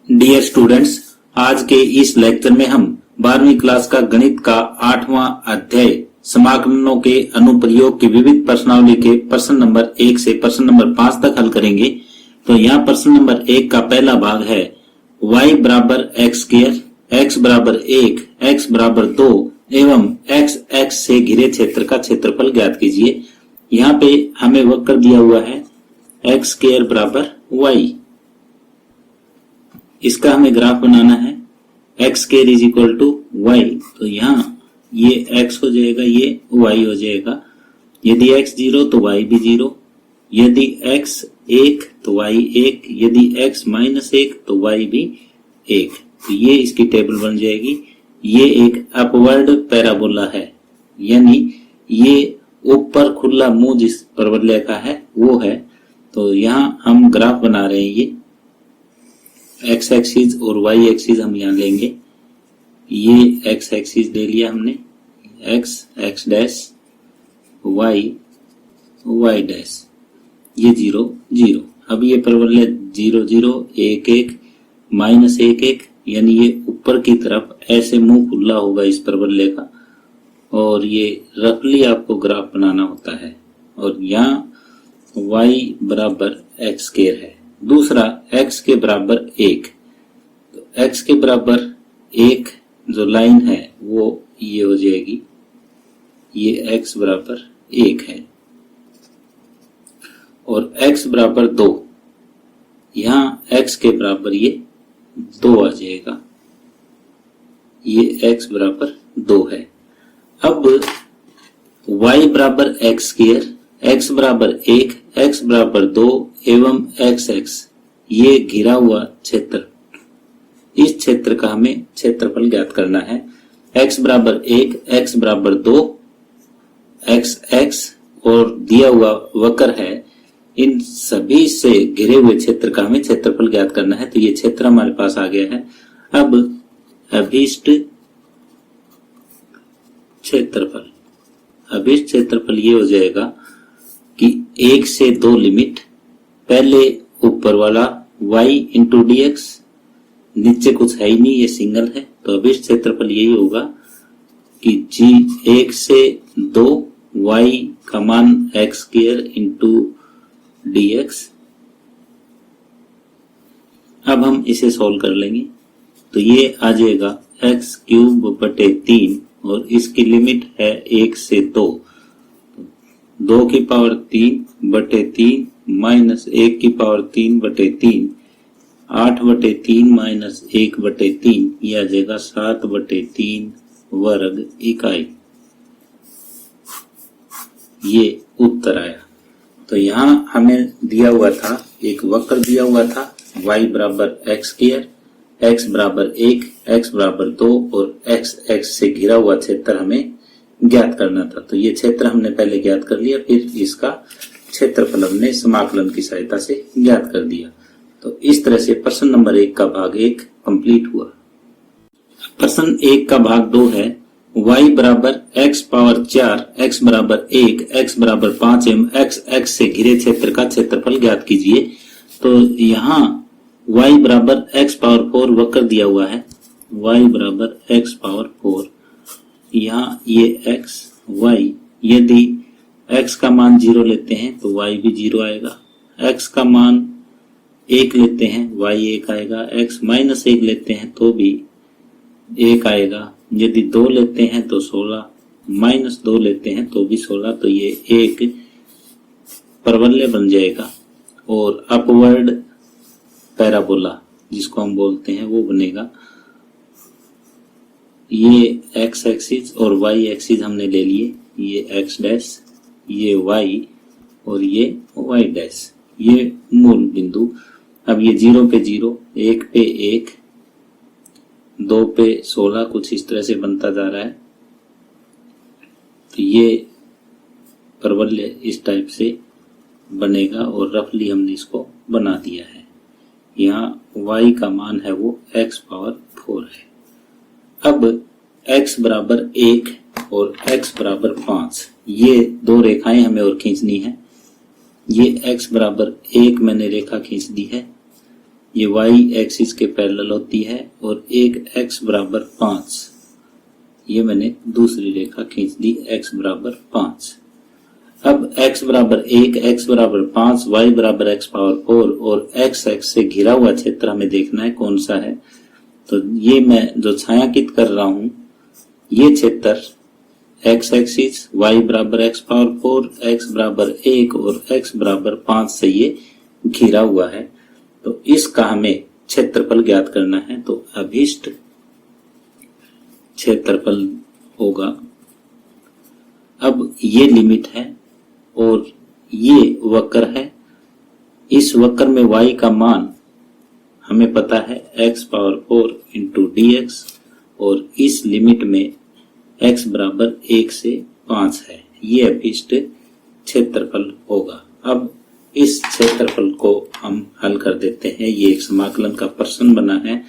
Dear students, आज के इस लेक्चर में हम 12वीं क्लास का गणित का 8वां अध्याय समाकलनों के अनुप्रयोग की विविध प्रश्नावली के प्रश्न नंबर 1 से प्रश्न नंबर 5 तक हल करेंगे। तो यहाँ प्रश्न नंबर 1 का पहला भाग है y बराबर एक्स स्क्वायर, x बराबर 1, x बराबर 2 एवं x x से घिरे क्षेत्र का क्षेत्रफल ज्ञात कीजिए। यहाँ पे हमें वक्र दिया हुआ है एक्स स्क्वायर बराबर y, इसका हमें ग्राफ बनाना है। X square is equal to y, तो यहाँ ये x हो जाएगा, ये y हो जाएगा। यदि x 0 तो y भी 0, यदि x 1 तो y 1, यदि x -1 तो y भी 1। तो ये इसकी टेबल बन जाएगी। ये एक अपवर्ड पैराबोला है, यानी ये ऊपर खुला मुंह जिस परवलय है वो है। तो यहाँ हम ग्राफ बना रहे हैं। ये एक्स एक्सिस और वाई एक्सिस हम यहाँ लेंगे। ये एक्स एक्सिस ले लिया हमने, x x dash, y y dash, ये 0 0। अब ये परवलय 0 0 1 1 -1 1, यानी ये ऊपर की तरफ ऐसे मुंह खुला होगा इस परवलय का, और ये रफली आपको ग्राफ बनाना होता है। और यहाँ y बराबर एक्स स्क्वायर है। दूसरा x के बराबर 1, तो x के बराबर 1 जो लाइन है वो ये हो जाएगी, ये x बराबर 1 है। और x बराबर 2, यहाँ x के बराबर ये 2 आ जाएगा, ये x बराबर 2 है। अब y बराबर एक्स स्क्वायर, x बराबर 1, x बराबर 2 एवं x x, ये घिरा हुआ क्षेत्र, इस क्षेत्र का हमें क्षेत्रफल ज्ञात करना है। x बराबर 1, x बराबर 2, x x और दिया हुआ वक्र है, इन सभी से घिरे हुए क्षेत्र का हमें क्षेत्रफल ज्ञात करना है। तो ये क्षेत्र हमारे पास आ गया है। अब अभीष्ट क्षेत्रफल, अभीष्ट क्षेत्रफल ये हो जाएगा कि 1 से 2 लिमिट, पहले ऊपर वाला y इंटू डी एक्स, नीचे कुछ है ही नहीं, ये सिंगल है। तो अभीष्ट क्षेत्रफल यही होगा कि जी 1 से 2 y का मान x square into D x. अब हम इसे सॉल्व कर लेंगे, तो ये आ जाएगा एक्स क्यूब बटे 3, और इसकी लिमिट है 1 से 2, 2 की पावर 3 बटे 3 माइनस 1 की पावर 3 बटे 3, 8 बटे 3 माइनस 1 बटे 3, यह आ जाएगा 7 बटे 3 वर्ग इकाई। ये उत्तर आया। तो यहाँ हमें दिया हुआ था, एक वक्र दिया हुआ था y बराबर एक्स स्क्वायर, x बराबर 1, x बराबर 2 और x x से घिरा हुआ क्षेत्र हमें ज्ञात करना था। तो ये क्षेत्र हमने पहले ज्ञात कर लिया, फिर इसका क्षेत्रफल हमने समाकलन की सहायता से ज्ञात कर दिया। तो इस तरह से प्रश्न नंबर 1 का भाग 1 कंप्लीट हुआ। प्रश्न 1 का भाग 2 है y बराबर x पावर 4, x बराबर 1, x बराबर 5 एवं x x से घिरे क्षेत्र का क्षेत्रफल ज्ञात कीजिए। तो यहाँ y बराबर x पावर 4 वक्र दिया हुआ है, y बराबर x पावर 4, यहाँ ये x y, यदि x का मान 0 लेते हैं तो y भी 0 आएगा, x का मान 1 लेते हैं y 1 आएगा, x -1 लेते हैं तो भी 1 आएगा, यदि 2 लेते हैं तो 16, -2 लेते हैं तो भी 16। तो ये एक परवलय बन जाएगा और अपवर्ड पैराबोला जिसको हम बोलते हैं वो बनेगा। ये x एक्सिस और y एक्सिस हमने ले लिए, ये x डैश, ये y और ये y डैश, ये मूल बिंदु। अब ये 0 पे 0, 1 पे 1, 2 पे 16, कुछ इस तरह से बनता जा रहा है। तो ये परवलय इस टाइप से बनेगा और रफली हमने इसको बना दिया है। यहाँ y का मान है वो x पावर 4 है। अब x बराबर 1 और x बराबर 5, ये दो रेखाएं हमें और खींचनी है। ये x बराबर 1 मैंने रेखा खींच दी है ये y एक्सिस के पैरेलल होती है और एक x बराबर 5, ये मैंने दूसरी रेखा खींच दी x बराबर 5। अब x बराबर 1, x बराबर 5, y बराबर x पावर 4 और x एक्स से घिरा हुआ क्षेत्र हमें देखना है कौन सा है। तो ये मैं जो छायांकित कर रहा हूं, ये क्षेत्र x एक्सिस, y बराबर x पावर 4, x बराबर 1 और x बराबर 5 से ये घिरा हुआ है। तो इसका हमें क्षेत्रफल ज्ञात करना है। तो अभीष्ट क्षेत्रफल होगा, अब ये लिमिट है और ये वक्र है। इस वक्र में y का मान हमें पता है x पावर 4 इंटू dx और इस लिमिट में x बराबर 1 से 5 है। ये अभीष्ट क्षेत्रफल होगा। अब इस क्षेत्रफल को हम हल कर देते हैं। ये एक समाकलन का प्रश्न बना है।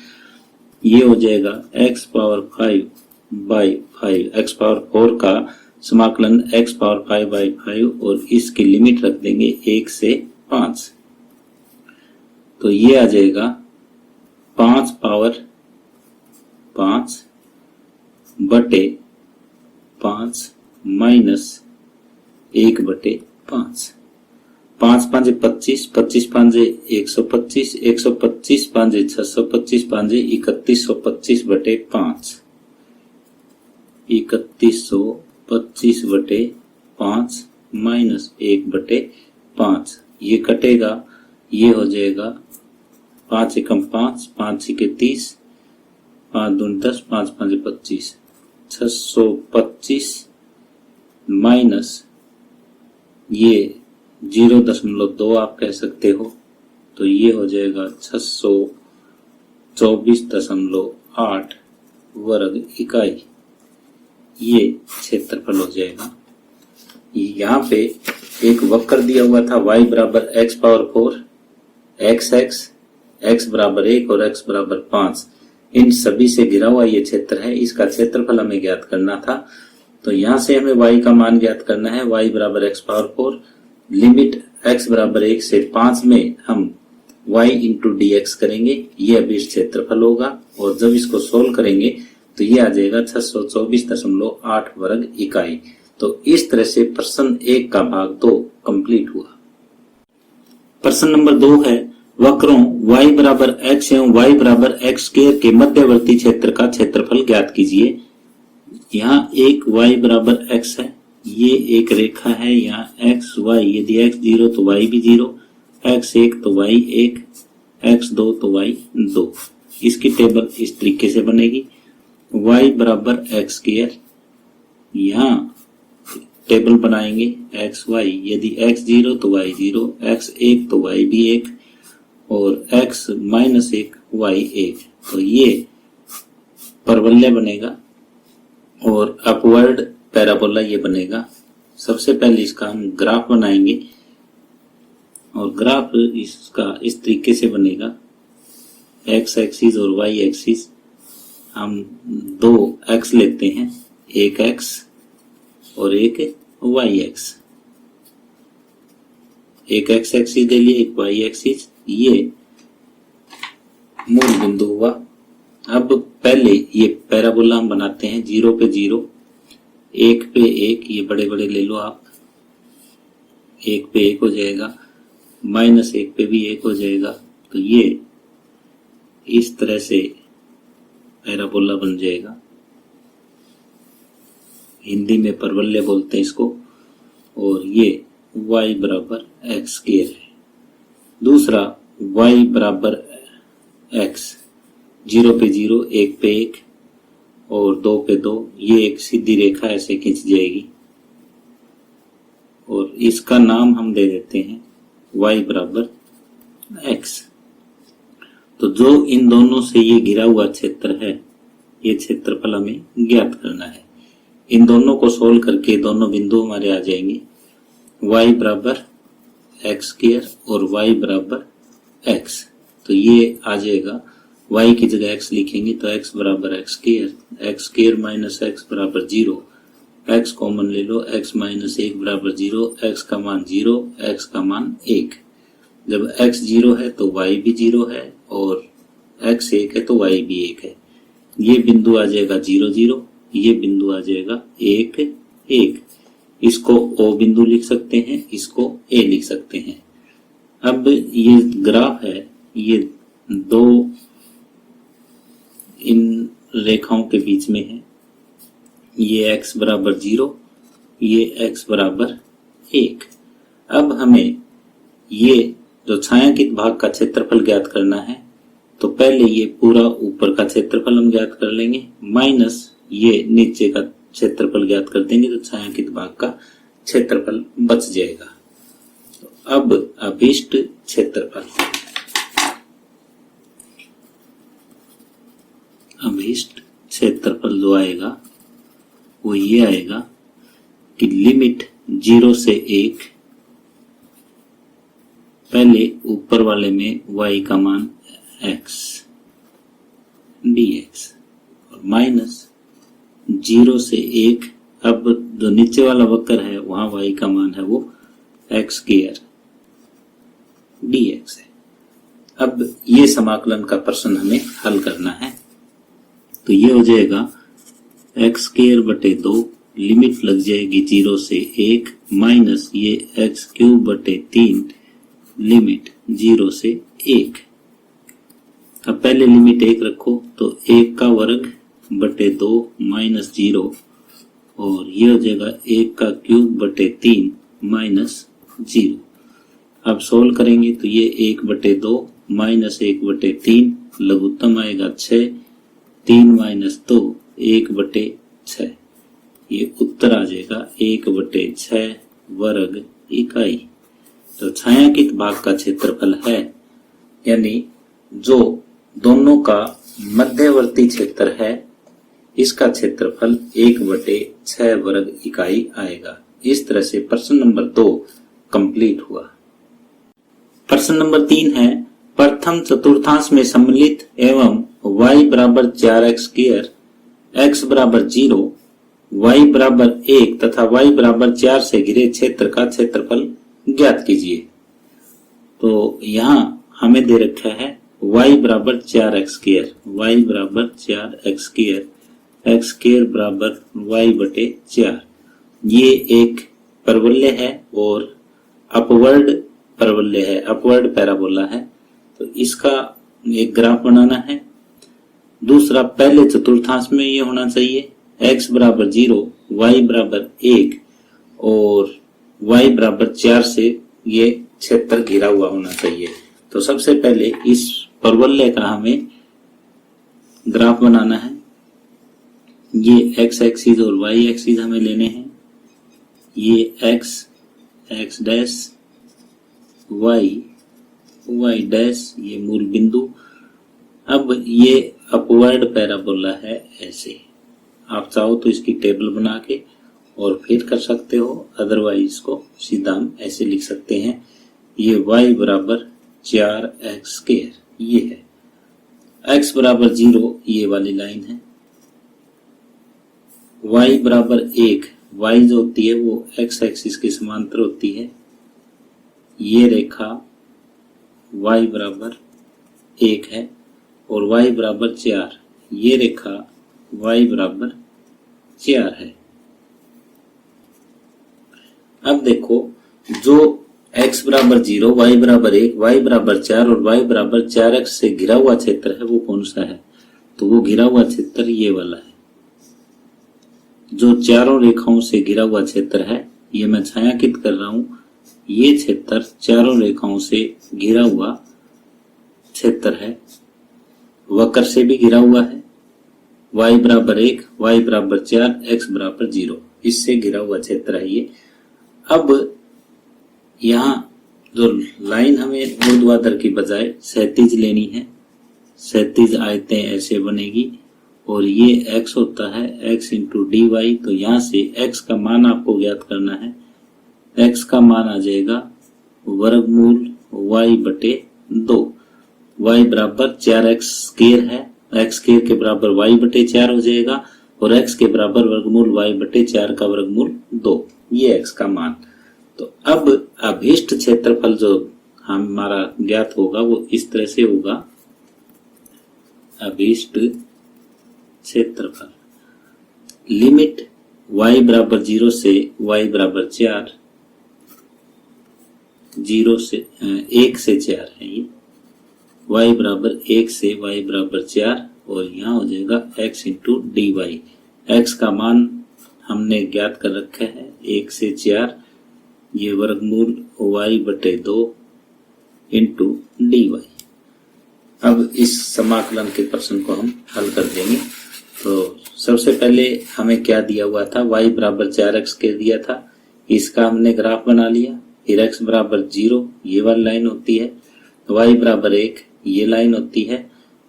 ये हो जाएगा x power 5 by 5, x power 4 का समाकलन x पावर 5 बाई 5 और इसकी लिमिट रख देंगे 1 से 5। तो ये आ जाएगा 5 पावर 5 बटे 5 माइनस 1 बटे 5। 5 5 25, 25 5 125, 125 5 625, 5 3125 बटे 5, 3125 बटे 5 माइनस 1 बटे 5। ये कटेगा, ये हो जाएगा 5 एकम 5, 5 के 30, 5 दूनी 10, 5 5 25, 625 माइनस ये 0.2 आप कह सकते हो। तो ये हो जाएगा 624.8 वर्ग इकाई। ये क्षेत्रफल हो जाएगा। यहाँ पे एक वक्र दिया हुआ था y बराबर x पावर 4, x बराबर 1 और x बराबर 5। इन सभी से घिरा हुआ ये क्षेत्र है। इसका क्षेत्रफल हमें ज्ञात करना था। तो यहाँ से हमें y का मान ज्ञात करना है। y बराबर x पावर 4, लिमिट x बराबर 1 से 5 में हम y इंटू dx करेंगे। ये अभीष्ट क्षेत्रफल होगा और जब इसको सोल्व करेंगे तो ये आ जाएगा 624.8 वर्ग इकाई। तो इस तरह से प्रश्न 1 का भाग 2 कंप्लीट हुआ। प्रश्न नंबर 2 है, वक्रों y बराबर x एवं y बराबर x स्क्वायर के मध्यवर्ती क्षेत्र का क्षेत्रफल ज्ञात कीजिए। यहाँ एक y बराबर x है, ये एक रेखा है। यहाँ x y, यदि x 0 तो y भी 0, x 1 तो y 1, x 2 तो y 2। इसकी टेबल इस तरीके से बनेगी, y बराबर x स्क्वायर। यहाँ टेबल बनाएंगे x y, यदि x 0 तो y 0, x 1 तो y भी 1 और x माइनस 1 y 1। तो ये परवलय बनेगा और अपवर्ड पैराबोला ये बनेगा। सबसे पहले इसका हम ग्राफ बनाएंगे और ग्राफ इसका इस तरीके से बनेगा, x एक्सिस और y एक्सिस हम 2 x लेते हैं, एक x और एक y एक्स। एक x एक्सिस ले लिए, एक y एक्सिस। ये मूल बिंदु हुआ। अब पहले ये पैराबोला हम बनाते हैं, 0 पे 0, 1 पे 1, ये बड़े बड़े ले लो आप, 1 पे 1 हो जाएगा, माइनस 1 पे भी 1 हो जाएगा। तो ये इस तरह से पैराबोला बन जाएगा। हिंदी में परवलय बोलते हैं इसको। और ये y बराबर x स्क्वायर है। दूसरा y बराबर x, 0 पे 0, 1 पे 1 और 2 पे 2, ये एक सीधी रेखा ऐसे खींच जाएगी और इसका नाम हम दे देते हैं y बराबर x। तो जो इन दोनों से ये घिरा हुआ क्षेत्र है, ये क्षेत्रफल हमें ज्ञात करना है। इन दोनों को सोल्व करके दोनों बिंदु हमारे आ जाएंगे, y बराबर x स्क्वायर और y बराबर x। तो ये आ जाएगा, y की जगह x लिखेंगे तो x बराबर x स्क्वायर माइनस x बराबर 0, x कॉमन ले लो, x माइनस 1 बराबर 0, x का मान 0, x का मान 1। जब x 0 है तो y भी 0 है, और x 1 है तो y भी 1 है। ये बिंदु आ जाएगा 0 0, ये बिंदु आ जाएगा 1 1। इसको O बिंदु लिख सकते हैं, इसको A लिख सकते हैं। अब ये ग्राफ है, ये दो इन रेखाओं के बीच में है। ये x बराबर 0, ये x बराबर 1। अब हमें ये जो छायांकित भाग का क्षेत्रफल ज्ञात करना है, तो पहले ये पूरा ऊपर का क्षेत्रफल हम ज्ञात कर लेंगे, माइनस ये नीचे का क्षेत्रफल ज्ञात कर देंगे, तो छायांकित भाग का क्षेत्रफल बच जाएगा। तो अब अभीष्ट क्षेत्रफल, अभीष्ट क्षेत्रफल जो आएगा वो ये आएगा कि लिमिट 0 से 1, पहले ऊपर वाले में y का मान x dx और माइनस 0 से 1, अब जो नीचे वाला वक्र है वहां y का मान है वो x स्क्वायर dx है। अब ये समाकलन का प्रश्न हमें हल करना है, तो ये हो जाएगा x स्क्वायर बटे 2, लिमिट लग जाएगी 0 से 1, माइनस ये x क्यूब बटे 3, लिमिट 0 से 1। अब पहले लिमिट 1 रखो तो 1 का वर्ग बटे 2 माइनस 0, और ये हो जाएगा 1 का क्यूब बटे 3 माइनस 0। अब सोल्व करेंगे तो ये 1 बटे 2 माइनस 1 बटे 3, लघुत्तम आएगा 6, 3 माइनस 2 1 बटे 6। ये उत्तर आ जाएगा 1 बटे 6 वर्ग इकाई। तो छायांकित भाग का क्षेत्रफल है, यानी जो दोनों का मध्यवर्ती क्षेत्र है, इसका क्षेत्रफल 1 बटे 6 वर्ग इकाई आएगा। इस तरह से प्रश्न नंबर 2 कंप्लीट हुआ। प्रश्न नंबर 3 है, प्रथम चतुर्थांश में सम्मिलित एवं y बराबर 4x स्क्वायर, x बराबर 0, y बराबर 1 तथा y बराबर 4 से घिरे क्षेत्र का क्षेत्रफल ज्ञात कीजिए। तो यहाँ हमें दे रखा है y बराबर 4x स्क्वायर, y बराबर 4x स्क्वायर, x स्क्वायर बराबर y बटे 4। ये एक परवलय है और अपवर्ड परवलय है, अपवर्ड पैराबोला है, तो इसका एक ग्राफ बनाना है। दूसरा, पहले चतुर्थांश में ये होना चाहिए x बराबर 0, y बराबर 1 और y बराबर 4 से ये क्षेत्र घिरा हुआ होना चाहिए। तो सबसे पहले इस परवलय का हमें ग्राफ बनाना है। ये x एक्सिस और y एक्सिस हमें लेने हैं। ये x डैश, y डैश, ये मूल बिंदु। अब ये अपवर्ड पैराबोला है, ऐसे आप चाहो तो इसकी टेबल बना के और फिर कर सकते हो, अदरवाइज इसको सीधा हम ऐसे लिख सकते हैं। ये y बराबर 4x स्क्वायर, ये है x बराबर 0, ये वाली लाइन है। y बराबर 1, y जो होती है वो x एक्सिस के समांतर होती है। ये रेखा y बराबर 1 है और y बराबर 4, ये रेखा y बराबर 4 है। अब देखो, जो x बराबर 0, y बराबर 1, y बराबर 4 और y बराबर 4x से घिरा हुआ क्षेत्र है वो कौन सा है? तो वो घिरा हुआ क्षेत्र ये वाला है। जो चारों रेखाओं से घिरा हुआ क्षेत्र है, ये मैं छायांकित कर रहा हूं। ये क्षेत्र चारों रेखाओं से घिरा हुआ क्षेत्र है, वक्र से भी घिरा हुआ है। y बराबर 1, y बराबर 4, x बराबर 0, इससे घिरा हुआ क्षेत्र है ये। अब यहाँ जो लाइन हमें ऊर्ध्वाधर की बजाय क्षैतिज लेनी है, क्षैतिज आयतें ऐसे बनेगी और ये x होता है x इंटू डी वाई। तो यहाँ से x का मान आपको ज्ञात करना है। x का मान आ जाएगा वर्गमूल y बटे 2। y बराबर 4x स्क्वायर है, x स्क्वायर के बराबर y बटे 4 हो जाएगा और x के बराबर वर्गमूल y बटे 4 का वर्गमूल 2, ये x का मान। तो अब अभीष्ट क्षेत्रफल जो हमारा ज्ञात होगा वो इस तरह से होगा अभीष्ट क्षेत्रफल। लिमिट y बराबर 0 से y बराबर 4, 0 से 1 से 4 है ये, y बराबर 1 से y बराबर 4 और यहाँ हो जाएगा x into d y. X का मान हमने ज्ञात कर रखा है 1 से 4, ये वर्गमूल y बटे 2 इंटू डी वाई। अब इस समाकलन के प्रश्न को हम हल कर देंगे। तो सबसे पहले हमें क्या दिया हुआ था, y बराबर 4x के दिया था, इसका हमने ग्राफ बना लिया। फिर x बराबर 0 ये वाली लाइन होती है, y बराबर 1 ये लाइन होती है,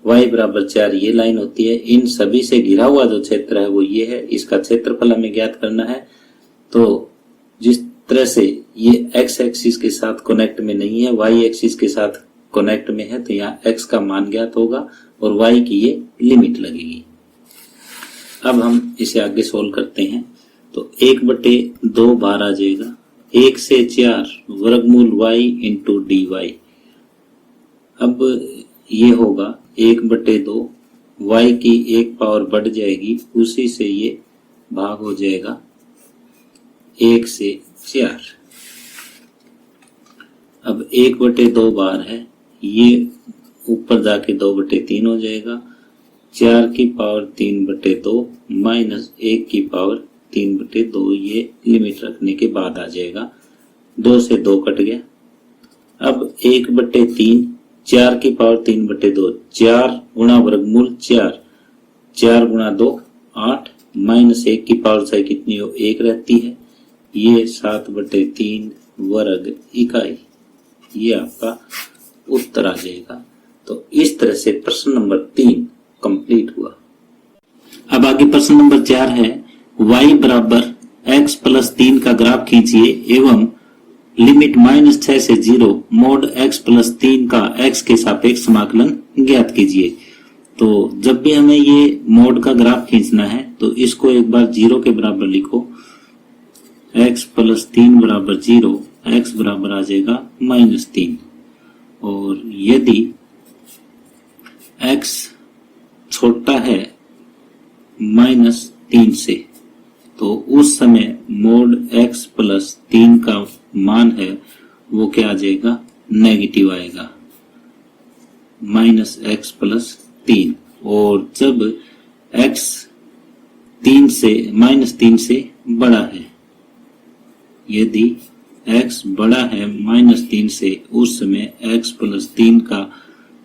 y बराबर 4 ये लाइन होती है। इन सभी से घिरा हुआ जो क्षेत्र है वो ये है, इसका क्षेत्रफल हमें ज्ञात करना है। तो जिस तरह से ये x एक्सिस के साथ कनेक्ट में नहीं है, y एक्सिस के साथ कनेक्ट में है, तो यहाँ x का मान ज्ञात होगा और y की ये लिमिट लगेगी। अब हम इसे आगे सोल्व करते हैं। तो 1/2 बाहर आ जाएगा, 1 से 4 वर्गमूल y इंटू डी वाई। अब ये होगा 1/2, y की 1 पावर बढ़ जाएगी, उसी से ये भाग हो जाएगा 1 से 4। अब 1/2 बाहर है, ये ऊपर जाके 2/3 हो जाएगा। 4 की पावर 3/2 माइनस 1 की पावर 3/2, ये लिमिट रखने के बाद आ जाएगा। 2 से 2 कट गया। अब 1/3, 4 की पावर 3/2, 4 गुणा वर्गमूल 4, 4 गुणा 2 8, माइनस 1 की पावर चाहे कितनी हो 1 रहती है, ये 7/3 वर्ग इकाई, ये आपका उत्तर आ जाएगा। तो इस तरह से प्रश्न नंबर 3 कंप्लीट हुआ। अब आगे प्रश्न नंबर 4 है, y बराबर x प्लस 3 का ग्राफ खींचिए एवं लिमिट -6 से 0 मोड x प्लस 3 का x के सापेक्ष समाकलन ज्ञात कीजिए। तो जब भी हमें ये मोड का ग्राफ खींचना है तो इसको एक बार 0 के बराबर लिखो, x प्लस 3 बराबर 0, x बराबर आ जाएगा -3। और यदि x छोटा है -3 से, तो उस समय मोड x प्लस 3 का मान है वो क्या आ जाएगा, नेगेटिव आएगा, -x प्लस 3। और जब x -3 से बड़ा है, यदि x बड़ा है -3 से, उस समय x प्लस 3 का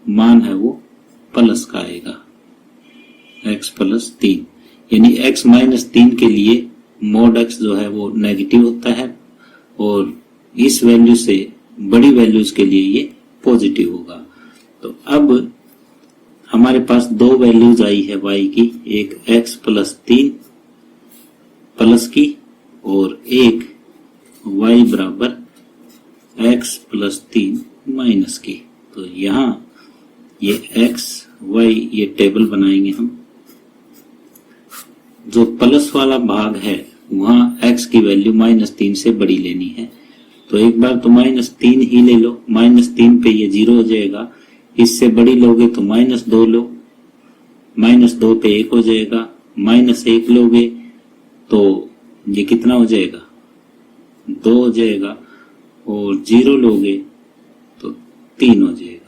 मान है वो प्लस का आएगा, x प्लस 3। यानी x -3 के लिए मोड x जो है वो नेगेटिव होता है और इस वैल्यू से बड़ी वैल्यूज के लिए ये पॉजिटिव होगा। तो अब हमारे पास दो वैल्यूज आई है y की, एक x प्लस 3 प्लस की और एक y बराबर x प्लस 3 माइनस की। तो यहाँ ये x y ये टेबल बनाएंगे हम। जो प्लस वाला भाग है वहां x की वैल्यू -3 से बड़ी लेनी है। तो एक बार तो -3 ही ले लो, -3 पे ये 0 हो जाएगा। इससे बड़ी लोगे तो -2 लो, -2 पे 1 हो जाएगा, -1 लोगे तो ये कितना हो जाएगा, 2 हो जाएगा, और 0 लोगे तो 3 हो जाएगा।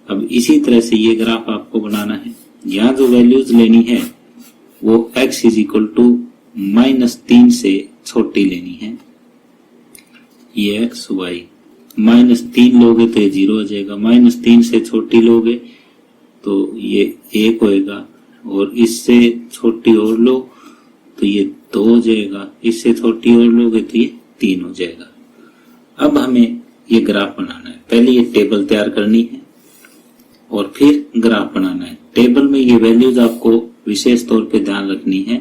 अब इसी तरह से ये ग्राफ आपको बनाना है। यहाँ जो वैल्यूज लेनी है वो x इज इक्वल टू -3 से छोटी लेनी है। ये x y, -3 लोगे तो ये 0 हो जाएगा, -3 से छोटी लोगे तो ये 1 होएगा, और इससे छोटी और लो तो ये 2 हो जाएगा, इससे छोटी और लोगे तो ये 3 हो जाएगा। अब हमें ये ग्राफ बनाना है। पहले ये टेबल तैयार करनी है और फिर ग्राफ बनाना है। टेबल में ये वैल्यूज आपको विशेष तौर पे ध्यान रखनी है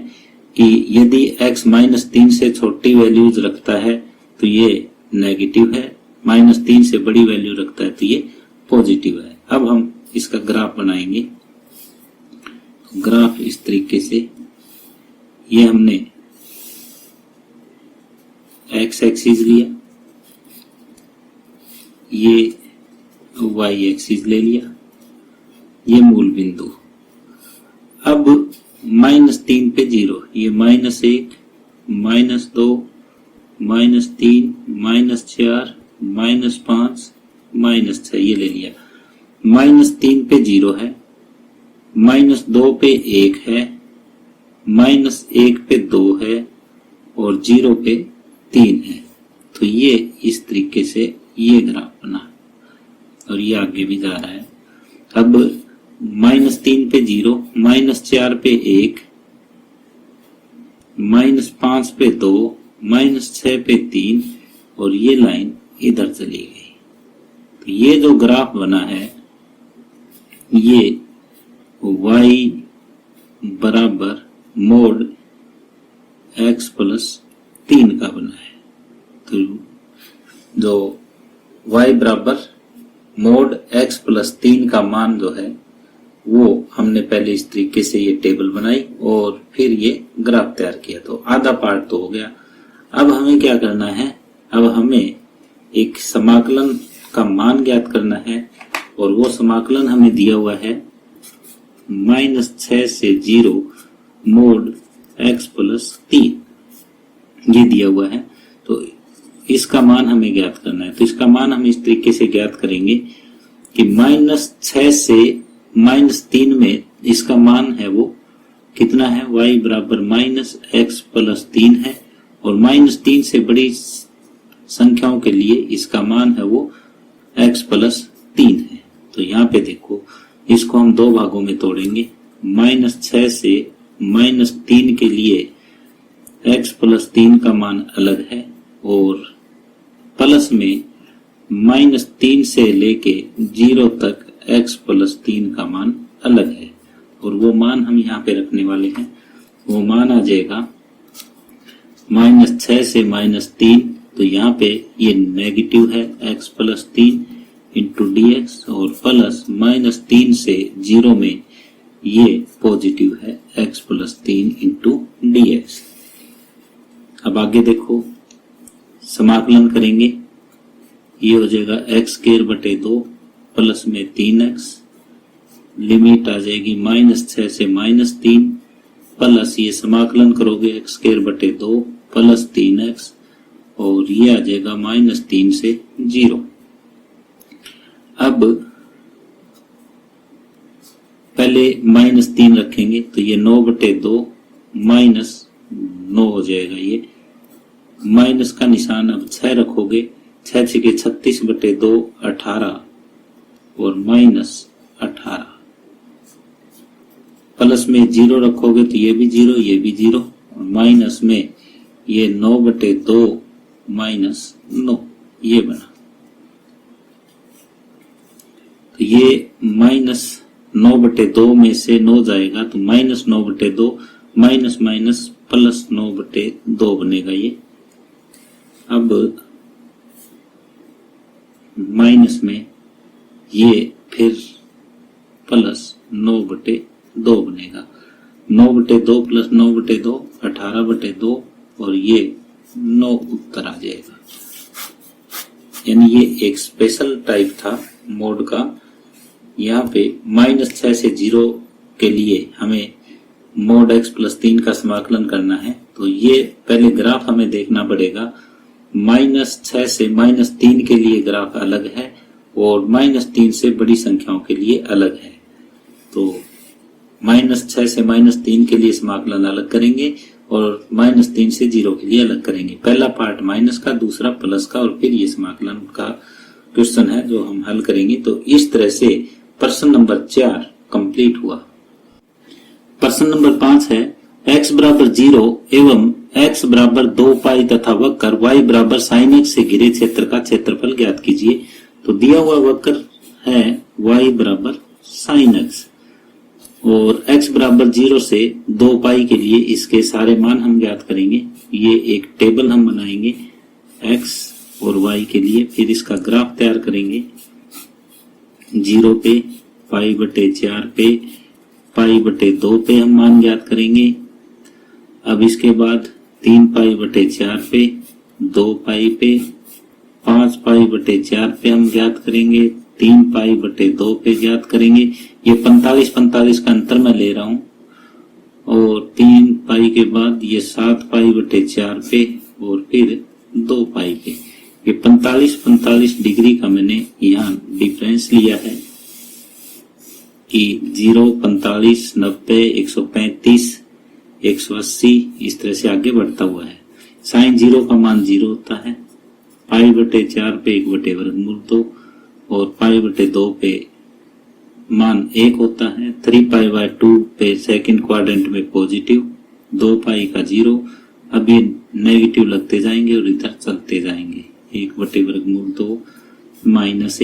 कि यदि x -3 से छोटी वैल्यूज रखता है तो ये नेगेटिव है, -3 से बड़ी वैल्यू रखता है तो ये पॉजिटिव है। अब हम इसका ग्राफ बनाएंगे। ग्राफ इस तरीके से, ये हमने x एक्सिस लिया, ये y एक्सिस ले लिया, ये मूल बिंदु। अब -3 पे 0, ये -1, -2, -3, -4, -5, -6 ये ले लिया। -3 पे 0 है, -2 पे 1 है, -1 पे 2 है और 0 पे 3 है। तो ये इस तरीके से ये ग्राफ बना और ये आगे भी जा रहा है। अब -3 पे 0, -4 पे 1, -5 पे 2, -6 पे 3 और ये लाइन इधर चली गई। तो ये जो ग्राफ बना है ये y बराबर मोड x प्लस 3 का बना है। तो जो y बराबर मोड x प्लस 3 का मान जो है वो हमने पहले इस तरीके से ये टेबल बनाई और फिर ये ग्राफ तैयार किया। तो आधा पार्ट तो हो गया। अब हमें क्या करना है, अब हमें एक समाकलन का मान ज्ञात करना है और वो समाकलन हमें दिया हुआ है -6 से 0 मोड x प्लस 3 ये दिया हुआ है। तो इसका मान हमें ज्ञात करना है। तो इसका मान हम इस तरीके से ज्ञात करेंगे कि -6 से -3 में इसका मान है वो कितना है, y बराबर -x प्लस 3 है और -3 से बड़ी संख्याओं के लिए इसका मान है वो x प्लस 3 है। तो यहाँ पे देखो इसको हम दो भागों में तोड़ेंगे। -6 से -3 के लिए x प्लस 3 का मान अलग है और प्लस में -3 से लेके 0 तक x प्लस 3 का मान अलग है और वो मान हम यहाँ पे रखने वाले हैं। वो मान आ जाएगा -6 से -3, तो यहाँ पे ये नेगेटिव है x प्लस 3 इंटू dx और प्लस -3 से 0 में ये पॉजिटिव है x प्लस 3 इंटू dx। अब आगे देखो समाकलन करेंगे, ये हो जाएगा x² बटे 2 प्लस में 3x, लिमिट आ जाएगी -6 से -3 प्लस ये समाकलन करोगे x² बटे 2 प्लस 3x और ये आ जाएगा -3 से 0। अब पहले -3 रखेंगे तो ये 9 बटे 2 -9 हो जाएगा। ये माइनस का निशान अब 6 रखोगे, 6 छके 36 बटे 2 18 और -18 प्लस में 0 रखोगे तो ये भी 0 ये भी 0 और माइनस में ये 9 बटे 2 -9 ये बना। तो ये -9 बटे 2 में से 9 जाएगा तो -9 बटे 2 माइनस माइनस प्लस 9 बटे 2 बनेगा ये। अब माइनस में ये फिर प्लस 9 बटे 2 बनेगा। 9 बटे 2 प्लस 9 बटे 2 18 बटे 2 और ये 9 उत्तर आ जाएगा। यानी ये एक स्पेशल टाइप था मोड का। यहाँ पे -6 से 0 के लिए हमें मोड x प्लस 3 का समाकलन करना है। तो ये पहले ग्राफ हमें देखना पड़ेगा। -6 से -3 के लिए ग्राफ अलग है और -3 से बड़ी संख्याओं के लिए अलग है। तो -6 से -3 के लिए समाकलन अलग करेंगे और -3 से 0 के लिए अलग करेंगे। पहला पार्ट माइनस का, दूसरा प्लस का और फिर ये समाकलन का क्वेश्चन है जो हम हल करेंगे। तो इस तरह से प्रश्न नंबर 4 कंप्लीट हुआ। प्रश्न नंबर 5 है x बराबर 0 एवं x बराबर 2 पाई तथा वक्र y बराबर sin x से घिरे क्षेत्र का क्षेत्रफल ज्ञात कीजिए। तो दिया हुआ वक्र है y बराबर sin x और x बराबर 0 से 2 पाई के लिए इसके सारे मान हम ज्ञात करेंगे। ये एक टेबल हम बनाएंगे x और y के लिए, फिर इसका ग्राफ तैयार करेंगे। 0 पे, पाई बटे 4 पे, पाई बटे 2 पे हम मान ज्ञात करेंगे। अब इसके बाद 3 पाई बटे 4 पे, 2 पाई पे, 5 पाई बटे 4 पे हम ज्ञात करेंगे, 3 पाई बटे 2 पे ज्ञात करेंगे। ये 45 का अंतर मैं ले रहा हूँ और 3 पाई के बाद ये 7 पाई बटे 4 पे और फिर 2 पाई पे। ये 45 डिग्री का मैंने यहाँ डिफरेंस लिया है कि 0, 45, 90, 135, 180 इस तरह से आगे बढ़ता हुआ है। साइन 0 का मान 0 होता है, पाई बटे 4 पे 1 बटे वर्गमूल 2 और पाई बटे 2 पे मान 1 होता है। 3 पाई बाय 2 पे सेकंड क्वाड्रेंट में पॉजिटिव, 2 पाई का 0। अब ये नेगेटिव लगते जाएंगे और इधर चलते जाएंगे। 1 बटे वर्गमूल 2 माइनस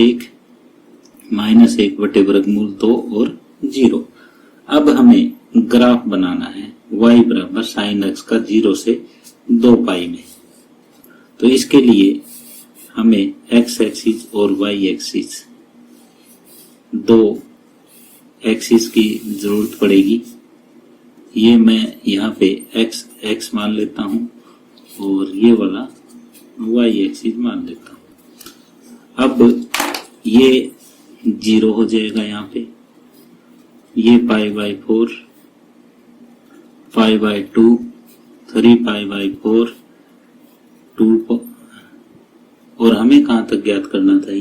1 बटे वर्गमूल 2 और 0। अब हमें ग्राफ बनाना है y बराबर साइन x का 0 से 2 पाई में। तो इसके लिए हमें x एक्सिस और y एक्सिस, दो एक्सिस की जरूरत पड़ेगी। ये मैं यहाँ पे x मान लेता हूँ और ये वाला y एक्सिस मान लेता हूँ। अब ये 0 हो जाएगा यहाँ पे, ये pi by 4, pi by 2, 3 pi by 4, 2 और हमें कहाँ तक ज्ञात करना था?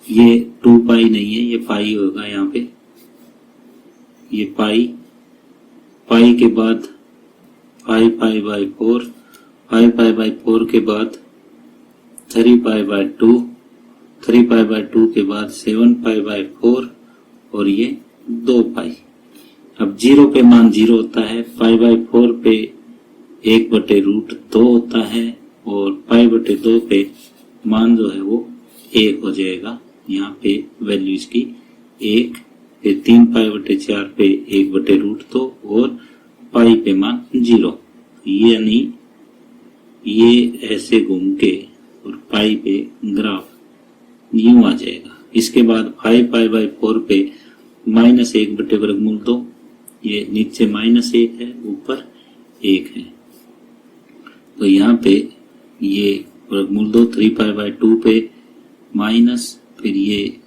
ये 2 पाई नहीं है, ये पाई होगा यहाँ पे। ये पाई के बाद 5 पाई बाय 4, 5 पाई बाय 4 के बाद 3 पाई बाय 2, 3 पाई बाय 2 के बाद 7 पाई बाय 4 और ये 2 पाई। अब 0 पे मान 0 होता है, पाई बाय 4 पे 1 बटे रूट 2 होता है और पाई बटे 2 पे मान जो है वो 1 हो जाएगा। यहाँ पे वैल्यू इसकी 1, फिर 3 पाई बटे 4 पे 1 बटे रूट 2 और पाई पे मान 0। यानी ये ऐसे घूम के और पाई पे ग्राफ यूं आ जाएगा। इसके बाद 5 पाई बाय 4 पे -1 बटे वर्गमूल 2, ये नीचे -1 है, ऊपर 1 है। तो यहाँ पे ये वर्गमूल 2, 3 पाई बाय 2 पे माइनस, फिर ये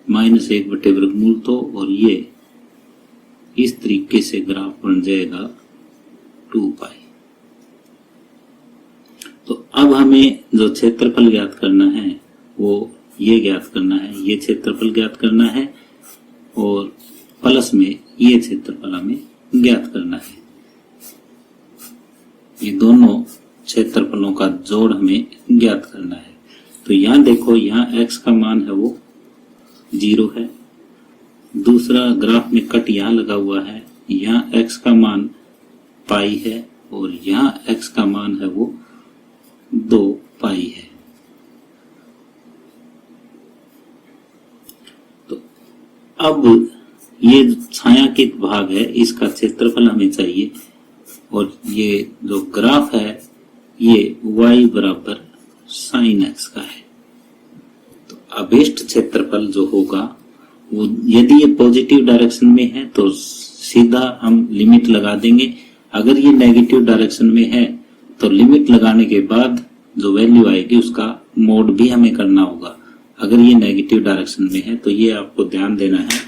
-1 बटे वर्गमूल 2 और ये इस तरीके से ग्राफ बन जाएगा 2 पाई। तो अब हमें जो क्षेत्रफल ज्ञात करना है वो ये ज्ञात करना है, ये क्षेत्रफल ज्ञात करना है और प्लस में ये क्षेत्रफल हमें ज्ञात करना है। ये दोनों क्षेत्रफलों का जोड़ हमें ज्ञात करना है। तो यहाँ देखो, यहाँ x का मान है वो 0 है। दूसरा ग्राफ में कट यहाँ लगा हुआ है, यहाँ x का मान पाई है और यहाँ x का मान है वो 2 पाई है। तो अब ये छायांकित भाग है, इसका क्षेत्रफल हमें चाहिए और ये जो ग्राफ है ये y बराबर साइन x का है। तो अभिष्ट क्षेत्रफल जो होगा वो, यदि ये पॉजिटिव डायरेक्शन में है तो सीधा हम लिमिट लगा देंगे। अगर ये नेगेटिव डायरेक्शन में है तो लिमिट लगाने के बाद जो वैल्यू आएगी उसका मोड भी हमें करना होगा। अगर ये नेगेटिव डायरेक्शन में है तो ये आपको ध्यान देना है।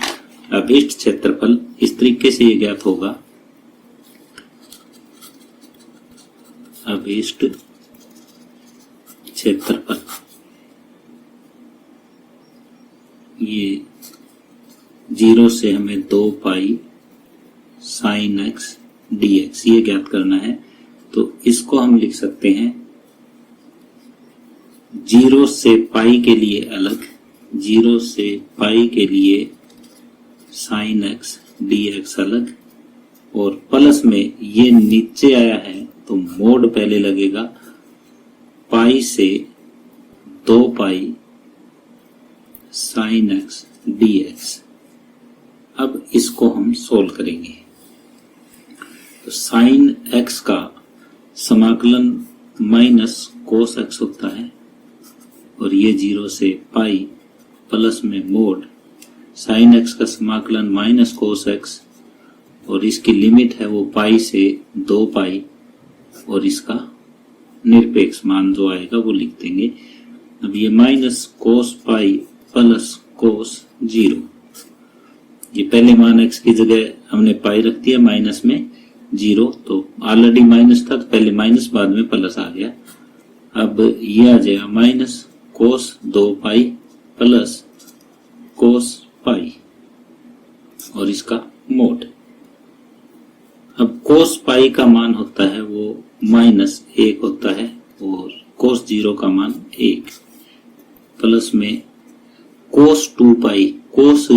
अभिष्ट क्षेत्रफल इस तरीके से ये ज्ञात होगा, अभिष्ट क्षेत्रफल ये 0 से हमें 2 पाई साइन x dx ये ज्ञात करना है। तो इसको हम लिख सकते हैं 0 से पाई के लिए अलग, 0 से पाई के लिए साइन x dx अलग और प्लस में ये नीचे आया है तो मोड पहले लगेगा पाई से 2 पाई साइन x dx। अब इसको हम सोल्व करेंगे। तो साइन x का समाकलन माइनस कोस x होता है और ये 0 से पाई प्लस में मोड साइन x का समाकलन माइनस कोस x और इसकी लिमिट है वो पाई से 2 पाई और इसका निरपेक्ष मान जो आएगा वो लिख देंगे। अब ये minus cos pi plus cos 0। ये पहले मान x की जगह हमने पाई रख दिया माइनस में 0, तो ऑलरेडी माइनस था तो पहले माइनस बाद में प्लस आ गया। अब ये आ जाएगा minus cos 2 pi plus cos पाई और इसका मोड। अब कोस पाई का मान होता है वो -1 होता है और कोस 0 का मान 1 प्लस में कोस 2 पाई। कोस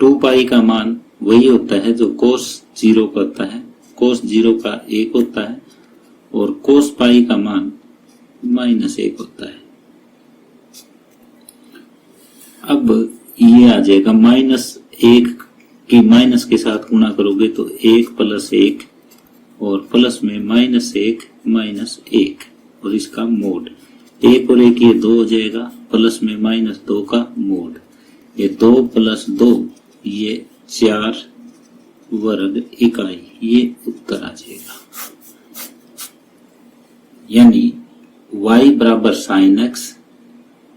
2 पाई का मान वही होता है जो कोस 0 का होता है। कोस 0 का 1 होता है और कोस पाई का मान -1 होता है। अब ये आ जाएगा -1 की माइनस के साथ गुणा करोगे तो 1 + 1 और प्लस में -1 -1 और इसका मोड। 1 और 1 ये 2 हो जाएगा प्लस में -2 का मोड। ये 2 + 2 ये 4 वर्ग इकाई, ये उत्तर आ जाएगा। यानी y बराबर sin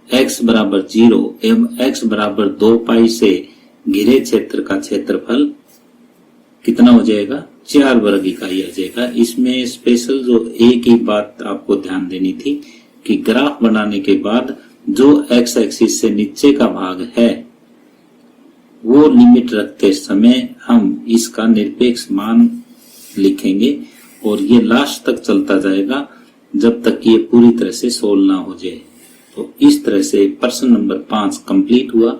x बराबर 0 एवं x बराबर 2 पाई से घिरे क्षेत्र का क्षेत्रफल कितना हो जाएगा? 4 वर्ग इकाई आ जाएगा। इसमें स्पेशल जो एक ही बात आपको ध्यान देनी थी कि ग्राफ बनाने के बाद जो x एक्सिस से नीचे का भाग है वो लिमिट रखते समय हम इसका निरपेक्ष मान लिखेंगे और ये लास्ट तक चलता जाएगा जब तक ये पूरी तरह से सोल्व ना हो जाए। तो इस तरह से प्रश्न नंबर 5 कंप्लीट हुआ।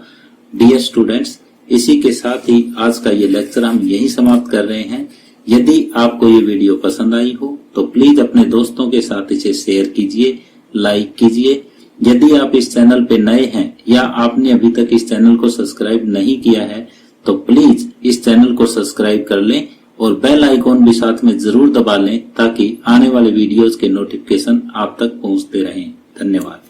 डियर स्टूडेंट्स, इसी के साथ ही आज का ये लेक्चर हम यही समाप्त कर रहे हैं। यदि आपको ये वीडियो पसंद आई हो तो प्लीज अपने दोस्तों के साथ इसे शेयर कीजिए, लाइक कीजिए। यदि आप इस चैनल पे नए हैं या आपने अभी तक इस चैनल को सब्सक्राइब नहीं किया है तो प्लीज इस चैनल को सब्सक्राइब कर लें और बेल आइकॉन भी साथ में जरूर दबा लें ताकि आने वाले वीडियोस के नोटिफिकेशन आप तक पहुंचते रहें। धन्यवाद।